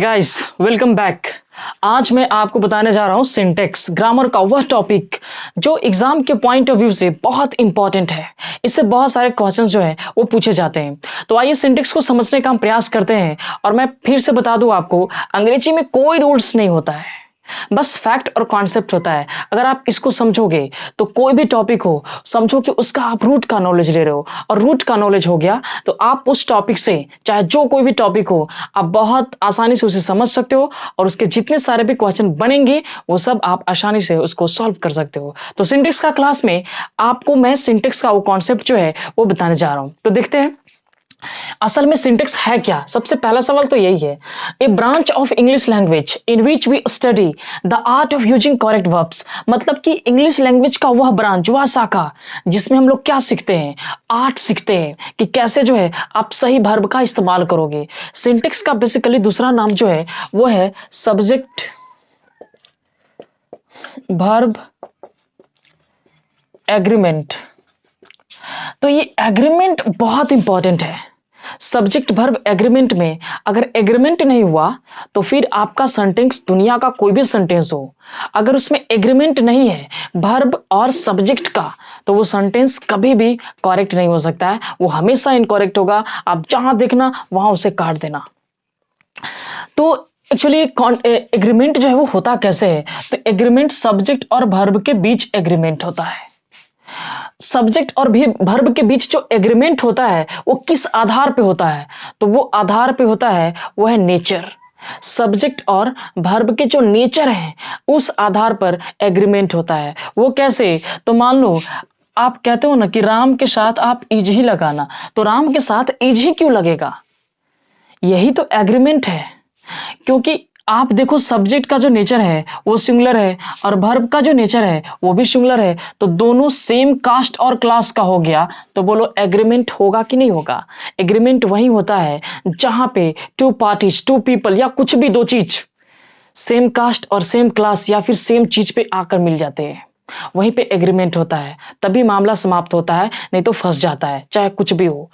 Guys welcome back. आज मैं आपको बताने जा रहा हूं सिंटेक्स ग्रामर का वह टॉपिक जो एग्जाम के पॉइंट ऑफ व्यू से बहुत इंपॉर्टेंट है। इससे बहुत सारे क्वेश्चंस जो है वो पूछे जाते हैं। तो आइए सिंटेक्स को समझने का हम प्रयास करते हैं। और मैं फिर से बता दूं आपको, अंग्रेजी में कोई रूल्स नहीं होता है, बस फैक्ट और कॉन्सेप्ट होता है। अगर आप इसको समझोगे तो कोई भी टॉपिक हो, समझो कि उसका आप रूट का नॉलेज ले रहे हो, और रूट का नॉलेज हो गया तो आप उस टॉपिक से चाहे जो कोई भी टॉपिक हो, आप बहुत आसानी से उसे समझ सकते हो और उसके जितने सारे भी क्वेश्चन बनेंगे वो सब आप आसानी से उसको सॉल्व कर सकते हो। तो सिंटेक्स का क्लास में आपको मैं सिंटेक्स का वो कॉन्सेप्ट जो है वो बताने जा रहा हूं। तो देखते हैं असल में सिंटेक्स है क्या। सबसे पहला सवाल तो यही है, a branch of English language in which we study the art of using correct verbs. मतलब कि इंग्लिश लैंग्वेज का वह ब्रांच, वह शाखा जिसमें हम लोग क्या सीखते हैं, आर्ट सीखते हैं कि कैसे जो है आप सही वर्ब का इस्तेमाल करोगे। सिंटेक्स का बेसिकली दूसरा नाम जो है वो है सब्जेक्ट वर्ब एग्रीमेंट। तो ये एग्रीमेंट बहुत इंपॉर्टेंट है। सब्जेक्ट वर्ब एग्रीमेंट में अगर एग्रीमेंट नहीं हुआ तो फिर आपका सेंटेंस, दुनिया का कोई भी सेंटेंस हो, अगर उसमें एग्रीमेंट नहीं है वर्ब और सब्जेक्ट का, तो वो सेंटेंस कभी भी करेक्ट नहीं हो सकता है, वो हमेशा इनकरेक्ट होगा। आप जहां देखना वहां उसे काट देना। तो एक्चुअली एग्रीमेंट जो है वो होता कैसे है, तो एग्रीमेंट सब्जेक्ट और वर्ब के बीच एग्रीमेंट होता है। सब्जेक्ट और भी वर्ब के बीच जो एग्रीमेंट होता है वो किस आधार पे होता है, तो वो आधार पे होता है वो है नेचर। सब्जेक्ट और वर्ब के जो नेचर है उस आधार पर एग्रीमेंट होता है। वो कैसे, तो मान लो आप कहते हो ना कि राम के साथ आप इज ही लगाना, तो राम के साथ इज ही क्यों लगेगा, यही तो एग्रीमेंट है। क्योंकि आप देखो सब्जेक्ट का जो नेचर है वो सिंगुलर है और वर्ब का जो नेचर है वो भी सिंगुलर है, तो दोनों सेम कास्ट और क्लास का हो गया, तो बोलो एग्रीमेंट होगा कि नहीं होगा। एग्रीमेंट वही होता है जहां पे टू पार्टीज, टू पीपल या कुछ भी दो चीज सेम कास्ट और सेम क्लास या फिर सेम चीज पे आकर मिल जाते हैं, वहीं पे एग्रीमेंट होता है, तभी मामला समाप्त होता है, नहीं तो फंस जाता है चाहे कुछ भी हो।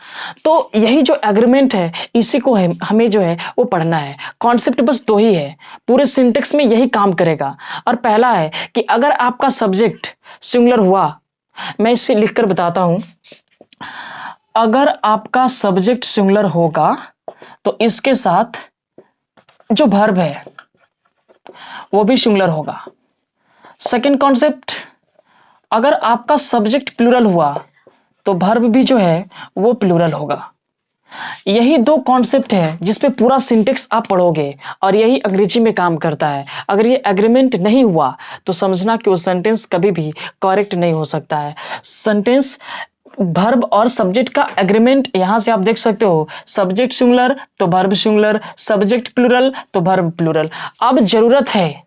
तो यही जो एग्रीमेंट है इसी को हमें जो है वो पढ़ना है। कॉन्सेप्ट बस दो ही है, पूरे सिंटेक्स में यही काम करेगा। और पहला है कि अगर आपका सब्जेक्ट सिंगुलर हुआ, मैं इसे लिखकर बताता हूं, अगर आपका सब्जेक्ट सिंगुलर होगा तो इसके साथ जो वर्ब है वो भी सिंगुलर होगा। सेकंड कॉन्सेप्ट, अगर आपका सब्जेक्ट प्लूरल हुआ तो वर्ब भी जो है वो प्लूरल होगा। यही दो कॉन्सेप्ट है जिसपे पूरा सिंटेक्स आप पढ़ोगे और यही अंग्रेजी में काम करता है। अगर ये एग्रीमेंट नहीं हुआ तो समझना कि वो सेंटेंस कभी भी करेक्ट नहीं हो सकता है। सेंटेंस वर्ब और सब्जेक्ट का एग्रीमेंट, यहां से आप देख सकते हो, सब्जेक्ट सिंगुलर तो वर्ब सिंगुलर, सब्जेक्ट प्लूरल तो वर्ब प्लूरल। अब जरूरत है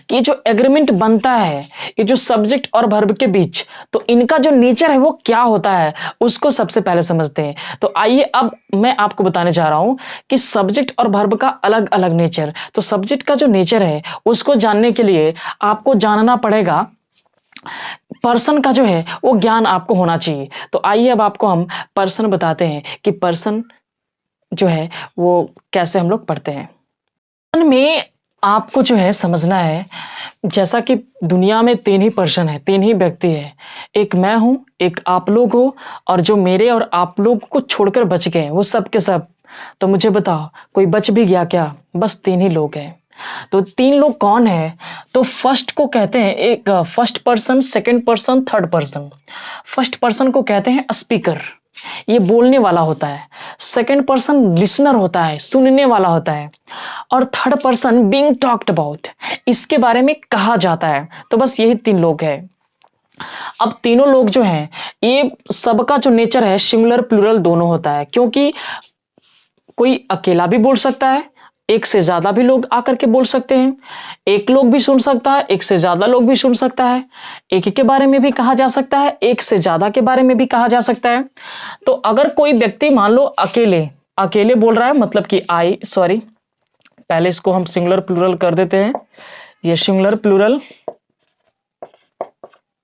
कि जो एग्रीमेंट बनता है ये जो सब्जेक्ट और वर्ब के बीच, तो इनका जो नेचर है वो क्या होता है उसको सबसे पहले समझते हैं। तो आइए अब मैं आपको बताने जा रहा हूं कि सब्जेक्ट और वर्ब का अलग अलग नेचर। तो सब्जेक्ट का जो नेचर है उसको जानने के लिए आपको जानना पड़ेगा, पर्सन का जो है वो ज्ञान आपको होना चाहिए। तो आइए अब आपको हम पर्सन बताते हैं कि पर्सन जो है वो कैसे हम लोग पढ़ते हैं। में आपको जो है समझना है, जैसा कि दुनिया में तीन ही पर्सन है, तीन ही व्यक्ति है, एक मैं हूं, एक आप लोग हो, और जो मेरे और आप लोग को छोड़कर बच गए वो सब के सब। तो मुझे बताओ कोई बच भी गया क्या, बस तीन ही लोग हैं। तो तीन लोग कौन है, तो फर्स्ट को कहते हैं एक first person, second person, third person. First person को कहते हैं स्पीकर, ये बोलने वाला होता है। सेकंड पर्सन लिसनर होता है, सुनने वाला होता है। और third person being talked about, इसके बारे में कहा जाता है। तो बस यही तीन लोग हैं। अब तीनों लोग जो हैं ये सबका जो नेचर है सिंगुलर प्लूरल दोनों होता है, क्योंकि कोई अकेला भी बोल सकता है, एक से ज्यादा भी लोग आकर के बोल सकते हैं, एक लोग भी सुन सकता है, एक से ज्यादा लोग भी सुन सकता है, एक के बारे में भी कहा जा सकता है, एक से ज्यादा के बारे में भी कहा जा सकता है। तो अगर कोई व्यक्ति मान लो अकेले अकेले बोल रहा है, मतलब कि आई सॉरी, पहले इसको हम सिंगुलर प्लूरल कर देते हैं। ये सिंगुलर प्लूरल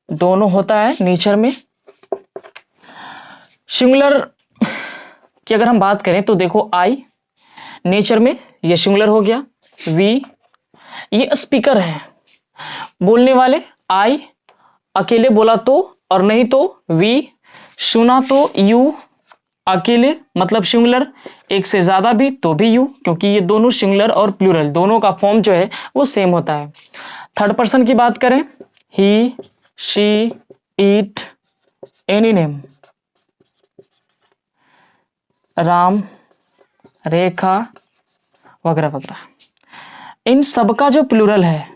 दोनों होता है नेचर में। सिंगुलर की अगर हम बात करें तो देखो आई नेचर में ये सिंगुलर हो गया, वी, ये स्पीकर है, बोलने वाले आई, अकेले बोला तो और नहीं तो वी, सुना तो यू, अकेले मतलब सिंगुलर, एक से ज्यादा भी तो भी यू, क्योंकि ये दोनों सिंगुलर और प्लूरल दोनों का फॉर्म जो है वो सेम होता है। थर्ड पर्सन की बात करें, he, she, it, any name, Ram, Rekha वगैरह वगैरह। इन सबका जो प्लूरल है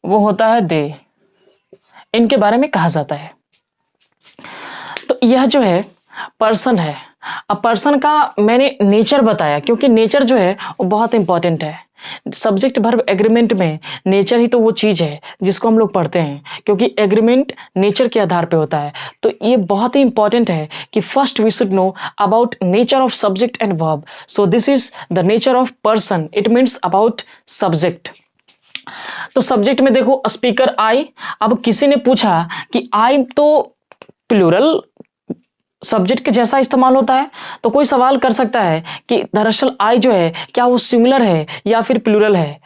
वो होता है दे, इनके बारे में कहा जाता है। तो यह जो है पर्सन है। अब पर्सन का मैंने नेचर बताया, क्योंकि नेचर जो है वो बहुत इंपॉर्टेंट है। सब्जेक्ट वर्ब एग्रीमेंट में नेचर ही तो वो चीज है जिसको हम लोग पढ़ते हैं, क्योंकि एग्रीमेंट नेचर के आधार पे होता है। तो ये बहुत ही इंपॉर्टेंट है कि first we should know about nature of subject and verb. So this is the nature of person, it means about subject. तो सब्जेक्ट में देखो स्पीकर आई। अब किसी ने पूछा कि आई तो प्लूरल सब्जेक्ट के जैसा इस्तेमाल होता है, तो कोई सवाल कर सकता है कि दरअसल आई जो है क्या वो सिंगुलर है या फिर प्लूरल है।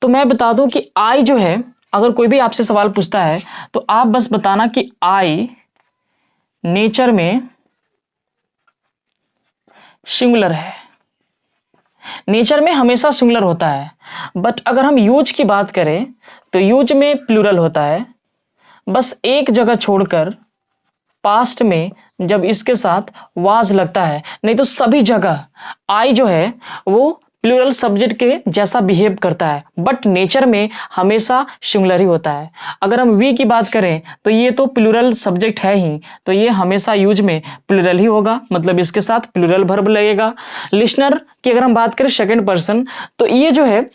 तो मैं बता दूं कि आई जो है, अगर कोई भी आपसे सवाल पूछता है तो आप बस बताना कि आई नेचर में सिंगुलर है, नेचर में हमेशा सिंगुलर होता है। बट अगर हम यूज की बात करें तो यूज में प्लूरल होता है, बस एक जगह छोड़कर पास्ट में जब इसके साथ वाज लगता है, नहीं तो सभी जगह आई जो है वो प्लूरल सब्जेक्ट के जैसा बिहेव करता है, बट नेचर में हमेशा सिंगुलर ही होता है। अगर हम वी की बात करें तो ये तो प्लूरल सब्जेक्ट है ही, तो ये हमेशा यूज में प्लूरल ही होगा, मतलब इसके साथ प्लूरल वर्ब लगेगा। लिसनर की अगर हम बात करें सेकंड पर्सन, तो ये जो है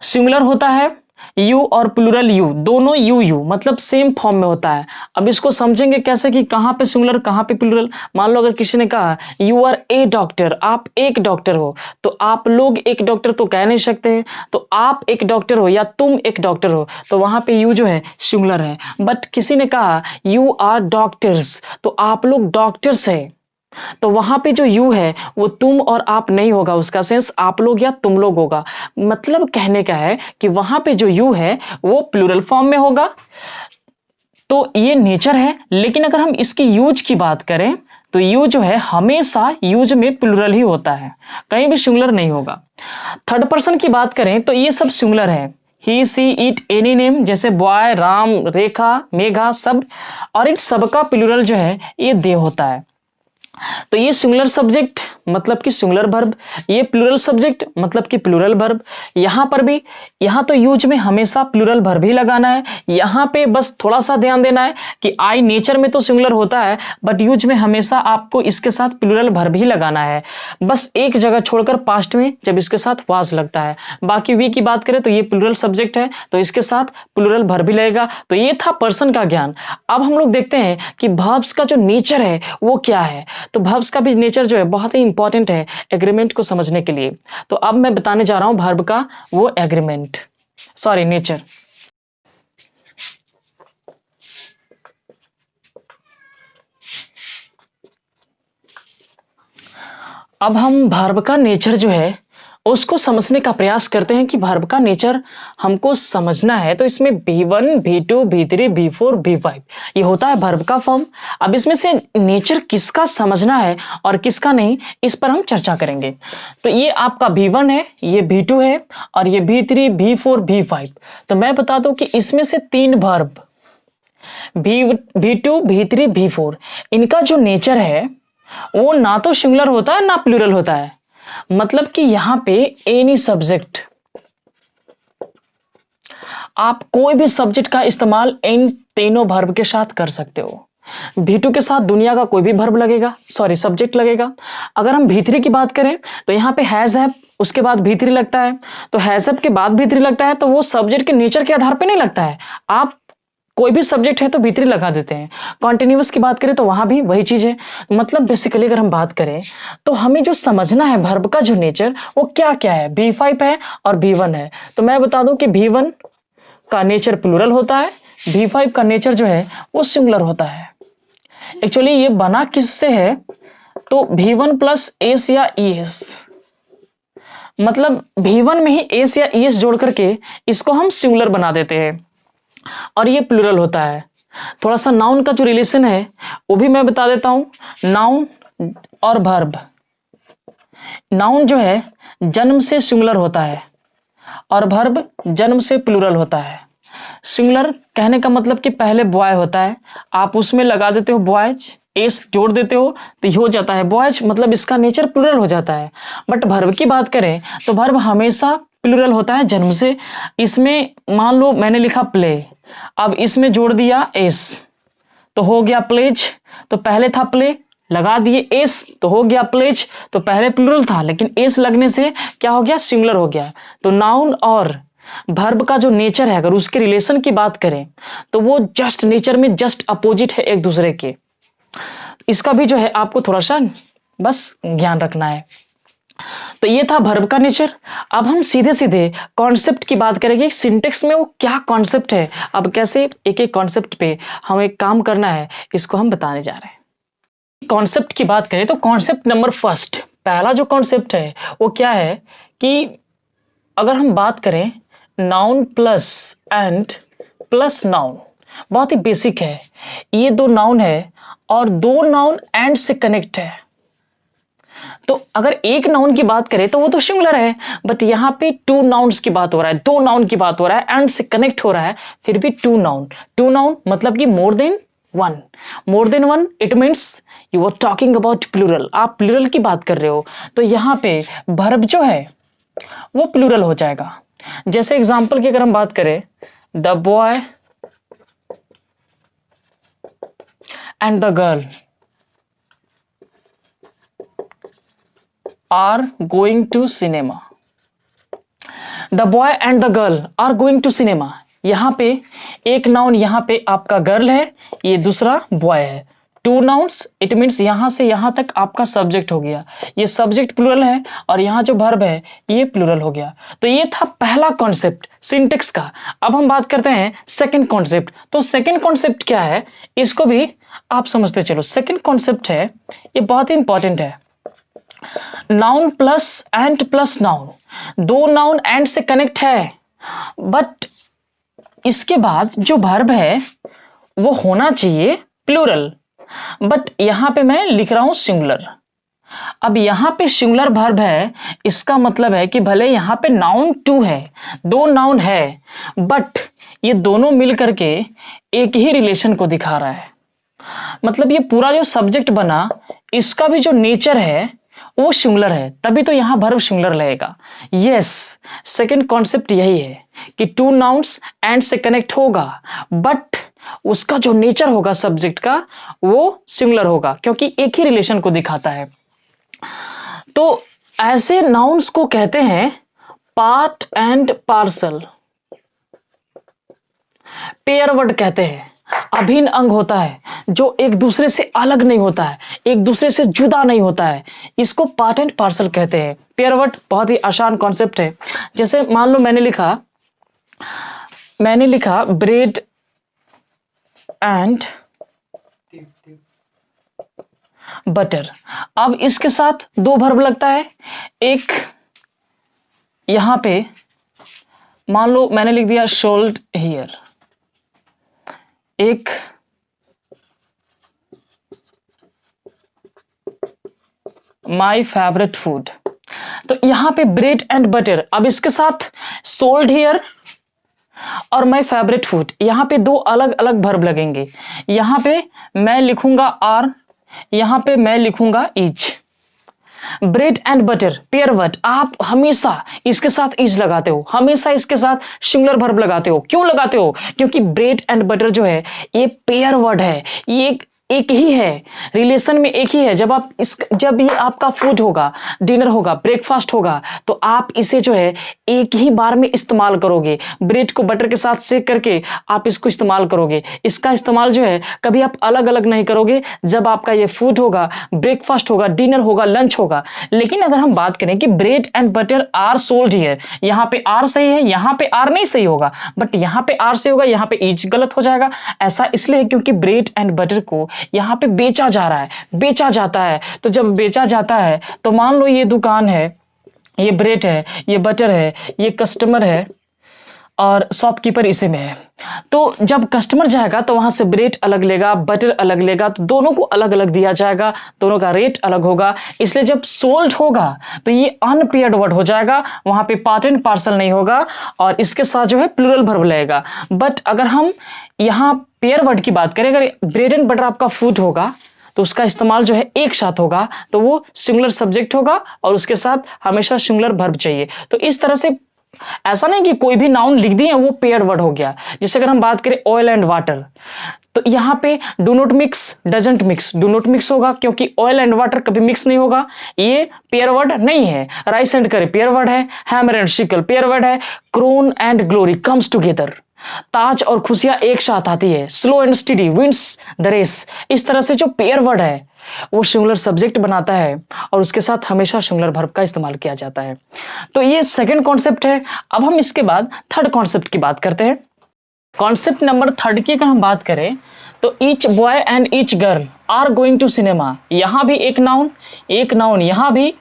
सिंगुलर होता है, यू और प्लूरल यू दोनों यू यू मतलब सेम फॉर्म में होता है। अब इसको समझेंगे कैसे कि कहाँ पे सिंगुलर कहाँ पे प्लूरल। मान लो अगर किसी ने कहा यू आर ए डॉक्टर, आप एक डॉक्टर हो, तो आप लोग एक डॉक्टर तो कह नहीं सकते हैं, तो आप एक डॉक्टर हो या तुम एक डॉक्टर हो, तो वहां पे यू जो है सिंगुलर है। बट किसी ने कहा यू आर डॉक्टर्स, तो आप लोग डॉक्टर्स है, तो वहां पे जो यू है वो तुम और आप नहीं होगा, उसका सेंस आप लोग या तुम लोग होगा। मतलब कहने का है कि वहां पे जो यू है वो प्लूरल फॉर्म में होगा। तो ये नेचर है, लेकिन अगर हम इसकी यूज की बात करें तो यू जो है हमेशा यूज में प्लूरल ही होता है, कहीं भी सिंगुलर नहीं होगा। थर्ड पर्सन की बात करें तो ये सब सिंगुलर है, ही, सी, इट, एनी नेम, जैसे बॉय, राम, रेखा, मेघा, सब, और इन सबका प्लूरल जो है ये दे होता है। तो ये सिंगुलर सब्जेक्ट मतलब कि सिंगुलर वर्ब, ये प्लूरल सब्जेक्ट मतलब कि प्लूरल वर्ब। यहां पर भी, यहां तो यूज में हमेशा प्लूरल वर्ब ही लगाना है। यहां पे बस थोड़ा सा ध्यान देना है कि आई नेचर में तो सिंगुलर होता है, बट यूज में हमेशा आपको इसके साथ प्लूरल वर्ब ही लगाना है, बस एक जगह छोड़कर पास्ट में जब इसके साथ वाज लगता है। बाकी वी की बात करें तो ये प्लूरल सब्जेक्ट है, तो इसके साथ प्लूरल वर्ब ही लगेगा। तो ये था पर्सन का ज्ञान। अब हम लोग देखते हैं कि वर्ब्स का जो नेचर है वो क्या है। तो वर्ब्स का भी नेचर जो है बहुत ही इंपॉर्टेंट है एग्रीमेंट को समझने के लिए। तो अब मैं बताने जा रहा हूं वर्ब का वो एग्रीमेंट, सॉरी नेचर। अब हम वर्ब का नेचर जो है उसको समझने का प्रयास करते हैं कि वर्ब का नेचर हमको समझना है। तो इसमें V1, V2, V3, V4, V5 ये होता है वर्ब का फॉर्म। अब इसमें से नेचर किसका समझना है और किसका नहीं, इस पर हम चर्चा करेंगे। तो ये आपका V1 है, ये V2 है और ये V3, V4, V5। तो मैं बता दूं कि इसमें से तीन वर्ब V2, V3, V4 इनका जो नेचर है वो ना तो सिंगुलर होता है ना प्लूरल होता है। मतलब कि यहां पे एनी सब्जेक्ट, आप कोई भी सब्जेक्ट का इस्तेमाल इन तीनों वर्ब के साथ कर सकते हो। V2 के साथ दुनिया का कोई भी वर्ब लगेगा, सॉरी सब्जेक्ट लगेगा। अगर हम V3 की बात करें तो यहां पे हैज है, उसके बाद V3 लगता है, तो हैज के बाद V3 लगता है, तो वो सब्जेक्ट के नेचर के आधार पे नहीं लगता है। आप कोई भी सब्जेक्ट है तो V3 लगा देते हैं। कॉन्टिन्यूअस की बात करें तो वहां भी वही चीज है। मतलब बेसिकली अगर हम बात करें तो हमें जो समझना है वर्ब का जो नेचर वो क्या क्या है, V5 है और V1 है। तो मैं बता दूं कि V1 का नेचर प्लूरल होता है, V5 का नेचर जो है वो सिंगुलर होता है। एक्चुअली ये बना किससे है, तो V1 प्लस एस या ES, मतलब V1 में ही एस या ईएस जोड़ करके इसको हम सिंगुलर बना देते हैं और ये प्लूरल होता है। थोड़ा सा नाउन का जो रिलेशन है वो भी मैं बता देता हूं। नाउन और वर्ब, नाउन जो है जन्म से सिंगुलर होता है और वर्ब जन्म से प्लूरल होता है। सिंगुलर कहने का मतलब कि पहले बॉय होता है, आप उसमें लगा देते हो बॉयज, एस जोड़ देते हो तो ये हो जाता है बॉयज, मतलब इसका नेचर प्लूरल हो जाता है। बट वर्ब की बात करें तो वर्ब हमेशा प्लूरल होता है जन्म से। इसमें मान लो मैंने लिखा प्ले, अब इसमें जोड़ दिया एस तो हो गया प्लेज, तो पहले था प्ले लगा दिए एस तो हो गया प्लेज, तो पहले प्लूरल था लेकिन एस लगने से क्या हो गया, सिंगुलर हो गया। तो नाउन और वर्ब का जो नेचर है अगर उसके रिलेशन की बात करें तो वो जस्ट नेचर में जस्ट अपोजिट है एक दूसरे के। इसका भी जो है आपको थोड़ा सा बस ज्ञान रखना है। तो ये था वर्ब का नेचर। अब हम सीधे सीधे कॉन्सेप्ट की बात करेंगे, सिंटेक्स में वो क्या कॉन्सेप्ट है, अब कैसे एक एक कॉन्सेप्ट पे हमें काम करना है इसको हम बताने जा रहे हैं। कॉन्सेप्ट की बात करें तो कॉन्सेप्ट नंबर फर्स्ट, पहला जो कॉन्सेप्ट है वो क्या है कि अगर हम बात करें noun plus and plus noun, बहुत ही बेसिक है। ये दो नाउन है और दो नाउन एंड से कनेक्ट है। तो अगर एक नाउन की बात करें तो वो तो सिंगुलर है, बट यहां पे टू नाउन्स की बात हो रहा है, दो नाउन की बात हो रहा है, एंड से कनेक्ट हो रहा है, फिर भी टू नाउन। टू नाउन मतलब कि more than one, more than one it means you are talking about plural, आप प्लूरल की बात कर रहे हो। तो यहां पे वर्ब जो है वो प्लूरल हो जाएगा। जैसे एग्जांपल की अगर हम बात करें, the boy and the girl are going to cinema, the boy and the girl are going to cinema। यहां पे एक नाउन, यहां पे आपका गर्ल है, ये दूसरा बॉय है। टू नाउन्स इट मीन्स यहां से यहां तक आपका सब्जेक्ट हो गया, ये सब्जेक्ट प्लूरल है और यहां जो वर्ब है ये प्लूरल हो गया। तो ये था पहला कॉन्सेप्ट सिंटेक्स का। अब हम बात करते हैं सेकंड कॉन्सेप्ट। तो सेकंड कॉन्सेप्ट क्या है इसको भी आप समझते चलो। सेकंड कॉन्सेप्ट है, ये बहुत ही इंपॉर्टेंट है। नाउन प्लस नाउन, दो नाउन एंड से कनेक्ट है, बट इसके बाद जो वर्ब है वो होना चाहिए प्लूरल, बट यहां पे मैं लिख रहा हूं सिंगुलर। अब यहां पे सिंगुलर वर्ब है, इसका मतलब है कि भले यहां पे नाउन टू है, दो नाउन है, बट ये दोनों मिल करके एक ही रिलेशन को दिखा रहा है। मतलब ये पूरा जो सब्जेक्ट बना इसका भी जो नेचर है वो सिंगुलर है, तभी तो यहां वर्ब सिंगुलर रहेगा। यस, सेकंड कॉन्सेप्ट यही है कि टू नाउन्स एंड से कनेक्ट होगा, बट उसका जो नेचर होगा सब्जेक्ट का वो सिंगुलर होगा, क्योंकि एक ही रिलेशन को दिखाता है। तो ऐसे नाउन्स को कहते हैं part and parcel, pair word कहते हैं। अभिन्न अंग होता है जो एक दूसरे से अलग नहीं होता है, एक दूसरे से जुदा नहीं होता है, इसको पार्ट एंड पार्सल कहते हैं। पेयर वर्ड बहुत ही आसान कॉन्सेप्ट है। जैसे मान लो मैंने लिखा ब्रेड एंड बटर। अब इसके साथ दो वर्ब लगता है, एक यहां पे मान लो मैंने लिख दिया सोल्ड हियर, एक माई फेवरेट फूड। तो यहां पे ब्रेड एंड बटर, अब इसके साथ सोल्ड हियर और माई फेवरेट फूड, यहां पे दो अलग अलग वर्ब लगेंगे। यहां पे मैं लिखूंगा आर, यहां पे मैं लिखूंगा is. Bread and butter pair word, आप हमेशा इसके साथ इज लगाते हो, हमेशा इसके साथ सिंगुलर वर्ब लगाते हो। क्यों लगाते हो? क्योंकि ब्रेड एंड बटर जो है ये पेयर वर्ड है, ये एक ही है, रिलेशन में एक ही है। जब ये आपका फूड होगा, डिनर होगा, ब्रेकफास्ट होगा, तो आप इसे जो है एक ही बार में इस्तेमाल करोगे। ब्रेड को बटर के साथ सेक करके आप इसको इस्तेमाल करोगे। इसका इस्तेमाल जो है कभी आप अलग अलग नहीं करोगे जब आपका ये फूड होगा, ब्रेकफास्ट होगा, डिनर होगा, लंच होगा। लेकिन अगर हम बात करें कि bread and butter are sold here, यहाँ पे आर सही है, यहाँ पे आर नहीं सही होगा, बट यहाँ पे आर सही होगा, यहाँ पे इज गलत हो जाएगा। ऐसा इसलिए क्योंकि ब्रेड एंड बटर को यहाँ पे बेचा जा रहा है, बेचा जाता है। तो जब बेचा जाता है तो मान लो ये दुकान है ये ब्रेड है, ये बटर है, ये कस्टमर है और शॉपकीपर इसी में है। तो जब कस्टमर जाएगा तो वहां से ब्रेड अलग लेगा, बटर अलग लेगा, तो दोनों को अलग अलग दिया जाएगा, दोनों का रेट अलग होगा। इसलिए जब सोल्ड होगा तो ये अनपेयर्ड वर्ड हो जाएगा, वहां पे पार्ट एंड पार्सल नहीं होगा और इसके साथ जो है प्लूरल वर्ब लगेगा। बट अगर हम यहाँ पेयर वर्ड की बात करें, अगर ब्रेड एंड बटर आपका फूड होगा तो उसका इस्तेमाल जो है एक साथ होगा, तो वो सिंगुलर सब्जेक्ट होगा और उसके साथ हमेशा सिंगुलर वर्ब चाहिए। तो इस तरह से ऐसा नहीं कि कोई भी नाउन लिख दिए वो पेयर वर्ड हो गया। जैसे अगर हम बात करें ऑयल एंड वाटर, तो यहां पे do not mix, doesn't mix, do not mix होगा क्योंकि ऑयल एंड वाटर कभी मिक्स नहीं होगा, ये पेयर वर्ड नहीं है। Rice and curry pair word है, hammer and sickle pair word है, crown and glory comes together, ताज और खुशियां एक साथ आती है, slow and steady wins the race. इस तरह से जो पेयर वर्ड है वो सिंगुलर सब्जेक्ट बनाता है और उसके साथ हमेशा सिंगुलर वर्ब का इस्तेमाल किया जाता है। तो ये सेकंड कॉन्सेप्ट है। अब हम इसके बाद थर्ड कॉन्सेप्ट की बात करते हैं। कॉन्सेप्ट नंबर थर्ड की अगर हम बात करें तो each boy and each girl are going to cinema. यहां भी एक नाउन, यहां भी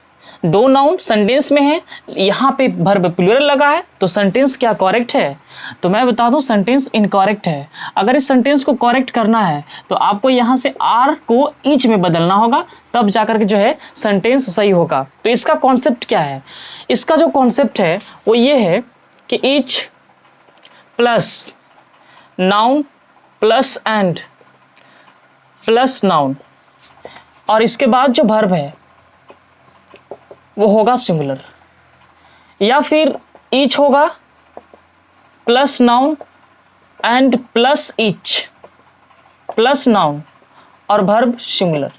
दो नाउन सेंटेंस में है, यहाँ पे वर्ब प्लूरल लगा है, तो सेंटेंस क्या करेक्ट है? तो मैं बता दूं सेंटेंस इनकरेक्ट है। अगर इस सेंटेंस को करेक्ट करना है तो आपको यहाँ से आर को ईच में बदलना होगा, तब जाकर के जो है सेंटेंस सही होगा। तो इसका कॉन्सेप्ट क्या है? इसका जो कॉन्सेप्ट है वो ये है कि each plus noun plus and plus noun और इसके बाद जो वर्ब है वो होगा सिंगुलर, या फिर ईच होगा plus noun and plus each plus noun और वर्ब सिंगुलर।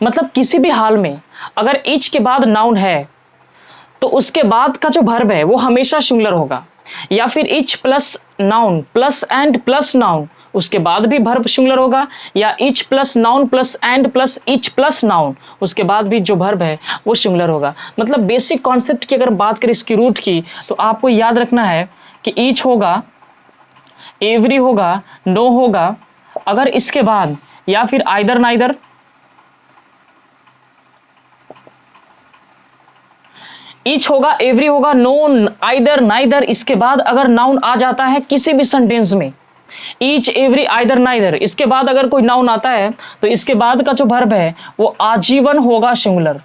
मतलब किसी भी हाल में अगर ईच के बाद नाउन है तो उसके बाद का जो वर्ब है वो हमेशा सिंगुलर होगा, या फिर each plus noun plus and plus noun उसके बाद भी वर्ब सिंगुलर होगा, या each plus noun plus and plus each plus noun उसके बाद भी जो वर्ब है वो सिंगुलर होगा। मतलब बेसिक कॉन्सेप्ट की अगर बात करें इसकी रूट की, तो आपको याद रखना है कि ईच होगा, एवरी होगा, नो होगा, अगर इसके बाद या फिर आइदर नाइदर, ईच होगा, एवरी होगा, नो, आइदर, नाइदर, इसके बाद अगर नाउन आ जाता है किसी भी सेंटेंस में, ईच, एवरी, आइदर, नाइदर, इसके बाद अगर कोई नाउन आता है तो इसके बाद का जो वर्ब है वो आजीवन होगा सिंगुलर।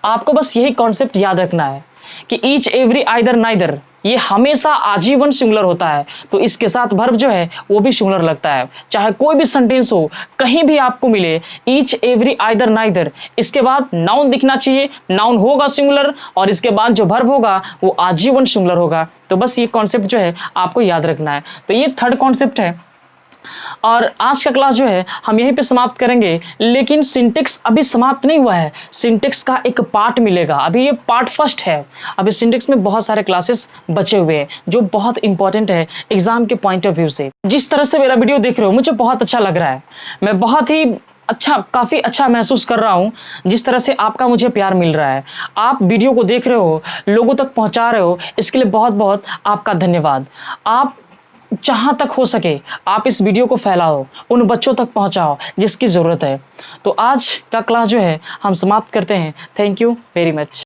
आपको बस यही कॉन्सेप्ट याद रखना है कि ईच, एवरी, आइदर, नाइदर ये हमेशा आजीवन सिंगुलर होता है, तो इसके साथ वर्ब जो है वो भी सिंगुलर लगता है। चाहे कोई भी सेंटेंस हो, कहीं भी आपको मिले ईच, एवरी, आइदर, नाइदर, इसके बाद नाउन दिखना चाहिए, नाउन होगा सिंगुलर और इसके बाद जो वर्ब होगा वो आजीवन सिंगुलर होगा। तो बस ये कॉन्सेप्ट जो है आपको याद रखना है। तो ये थर्ड कॉन्सेप्ट है और आज का क्लास जो है हम यहीं पे समाप्त करेंगे, लेकिन सिंटेक्स अभी समाप्त नहीं हुआ है, सिंटेक्स का एक पार्ट मिलेगा। अभी ये पार्ट फर्स्ट है, अभी सिंटेक्स में बहुत सारे क्लासेस बचे हुए हैं जो बहुत इंपॉर्टेंट है एग्जाम के पॉइंट ऑफ व्यू से। जिस तरह से मेरा वीडियो देख रहे हो मुझे बहुत अच्छा लग रहा है, मैं बहुत ही काफ़ी अच्छा महसूस कर रहा हूँ जिस तरह से आपका मुझे प्यार मिल रहा है। आप वीडियो को देख रहे हो, लोगों तक पहुँचा रहे हो, इसके लिए बहुत बहुत आपका धन्यवाद। आप जहाँ तक हो सके आप इस वीडियो को फैलाओ, उन बच्चों तक पहुँचाओ जिसकी ज़रूरत है। तो आज का क्लास जो है हम समाप्त करते हैं। Thank you very much.